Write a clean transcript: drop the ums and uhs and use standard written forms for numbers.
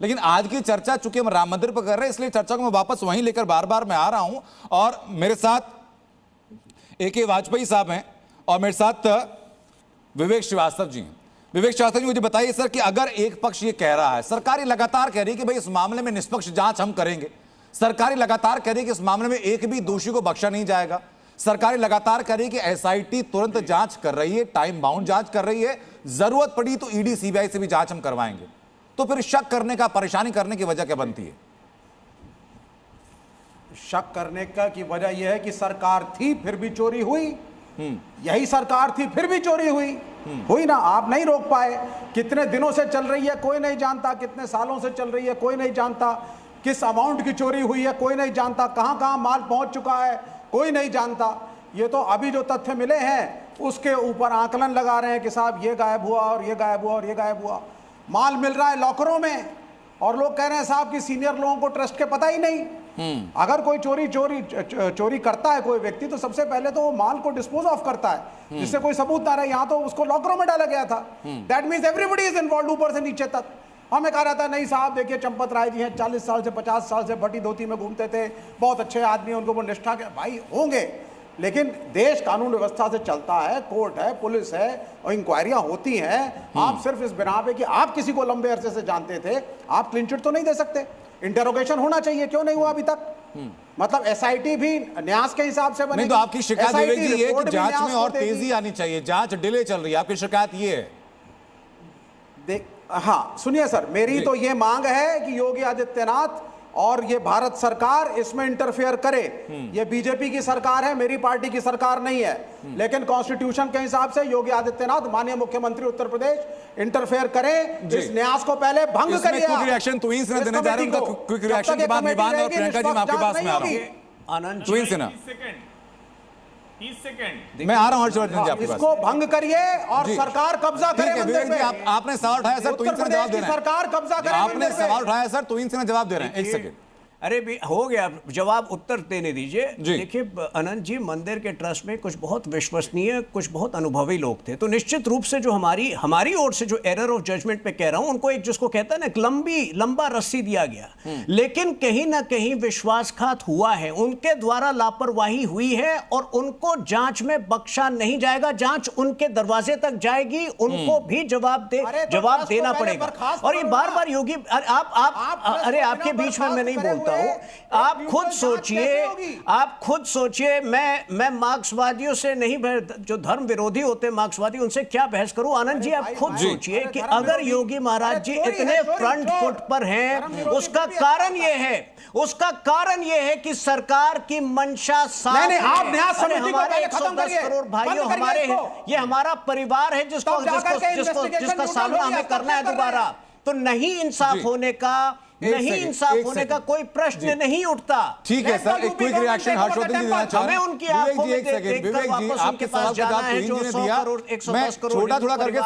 लेकिन आज की चर्चा चूंकि हम राम मंदिर पर कर रहे हैं, इसलिए चर्चा को मैं वापस वहीं लेकर बार बार मैं आ रहा हूं। और मेरे साथ ए.के. वाजपेयी साहब हैं और मेरे साथ विवेक श्रीवास्तव जी हैं। विवेक श्रीवास्तव जी, मुझे बताइए सर कि अगर एक पक्ष ये कह रहा है, सरकार लगातार कह रही है कि भाई इस मामले में निष्पक्ष जांच हम करेंगे, सरकार लगातार कह रही है कि इस मामले में एक भी दोषी को बख्शा नहीं जाएगा, सरकार लगातार कह रही है कि एसआईटी तुरंत जांच कर रही है, टाइम बाउंड जांच कर रही है, जरूरत पड़ी तो ईडी सीबीआई से भी जांच हम करवाएंगे, तो फिर शक करने का, परेशानी करने की वजह क्या बनती है? शक करने का की वजह यह है कि सरकार थी फिर भी चोरी हुई, यही सरकार थी फिर भी चोरी हुई ना, आप नहीं रोक पाए। कितने दिनों से चल रही है कोई नहीं जानता, कितने सालों से चल रही है कोई नहीं जानता, किस अमाउंट की चोरी हुई है कोई नहीं जानता, कहां कहां माल पहुंच चुका है कोई नहीं जानता। ये तो अभी जो तथ्य मिले हैं उसके ऊपर आकलन लगा रहे हैं कि साहब ये गायब हुआ और ये गायब हुआ और ये गायब हुआ। माल मिल रहा है लॉकरों में और लोग कह रहे हैं साहब कि सीनियर लोगों को ट्रस्ट के पता ही नहीं। अगर कोई चोरी करता है कोई व्यक्ति, तो सबसे पहले तो वो माल को डिस्पोज ऑफ करता है जिससे कोई सबूत ना रहे। यहाँ तो उसको लॉकरों में डाला गया था। That means everybody is involve ऊपर से नीचे तक। हमें कहा रहता है नहीं साहब देखिए चंपत राय जी हैं, 40 साल से 50 साल से भट्टी धोती में घूमते थे, बहुत अच्छे आदमी, उनको वो निष्ठा के भाई होंगे, लेकिन देश कानून व्यवस्था से चलता है, कोर्ट है, पुलिस है और इंक्वायरियां होती हैं। आप सिर्फ इस बिना पे कि आप किसी को लंबे अरसे से जानते थे, आप क्लीन चिट तो नहीं दे सकते। इंटरोगेशन होना चाहिए, क्यों नहीं हुआ अभी तक? मतलब एसआईटी भी न्यास के हिसाब से बनेगी। नहीं तो आपकी शिकायत विवेक जी ये कि जांच में और तेजी आनी चाहिए, जांच डिले चल रही है, आपकी शिकायत ये है? देख हाँ सुनिए सर, मेरी तो ये मांग है कि योगी आदित्यनाथ और ये भारत सरकार इसमें इंटरफेयर करे। ये बीजेपी की सरकार है, मेरी पार्टी की सरकार नहीं है, लेकिन कॉन्स्टिट्यूशन के हिसाब से योगी आदित्यनाथ माननीय मुख्यमंत्री उत्तर प्रदेश इंटरफेयर करें, इस न्यास को पहले भंग करिए। क्विक रिएक्शन तो इनसे देने जा रहे हैं, उनका क्विक रिएक्शन के बाद निभान और प्रियंका जी मैं आपके पास में आ रहा हूं। आनंद तो इनसे ना 30 सेकंड मैं आ रहा हूं हर्षवर्धन जी आपके पास। इसको भंग करिए और सरकार कब्जा करे मंदिर पे। आपने सवाल उठाया सर, तो इनसे जवाब दे रहे हैं। सरकार कब्जा करे, आपने सवाल उठाया सर, तो इनसे जवाब दे रहे हैं। एक सेकंड, अरे भी हो गया, जवाब उत्तर देने दीजिए। जी। देखिए अनंत जी, मंदिर के ट्रस्ट में कुछ बहुत विश्वसनीय, कुछ बहुत अनुभवी लोग थे, तो निश्चित रूप से जो हमारी ओर से जो एरर ऑफ जजमेंट पे कह रहा हूं, उनको एक जिसको कहता है ना लंबा रस्सी दिया गया, लेकिन कहीं ना कहीं विश्वासघात हुआ है, उनके द्वारा लापरवाही हुई है और उनको जांच में बख्शा नहीं जाएगा। जांच उनके दरवाजे तक जाएगी, उनको भी जवाब देना पड़ेगा। और ये बार बार योगी, अरे आपके बीच में मैं नहीं बोलता हूं, आप खुद सोचिए, मैं मार्क्सवादियों से नहीं, जो धर्म विरोधी होते हैं मार्क्सवादी, उनसे क्या बहस करूं? आनंद जी आप खुद सोचिए कि अगर योगी महाराज जी इतने फ्रंट फुट पर हैं, उसका कारण यह है कि सरकार की मंशा साफ है। आप न्यास समिति को पहले खत्म 110 करिए, करोड़ भाइयों हमारे हैं, ये हमारा परिवार है जिसका सामना हमें करना है दोबारा। तो नहीं इंसाफ होने का कोई प्रश्न नहीं उठता। ठीक है सर, एक क्विक रिएक्शन हर्षवर्धन जी देना चाह रहे हैं। हमें उनकी आंखों में विवेक जी, एक सेकंड, विवेक जी आपके सवाल का जवाब तो इंजी ने दिया, मैं छोटा करके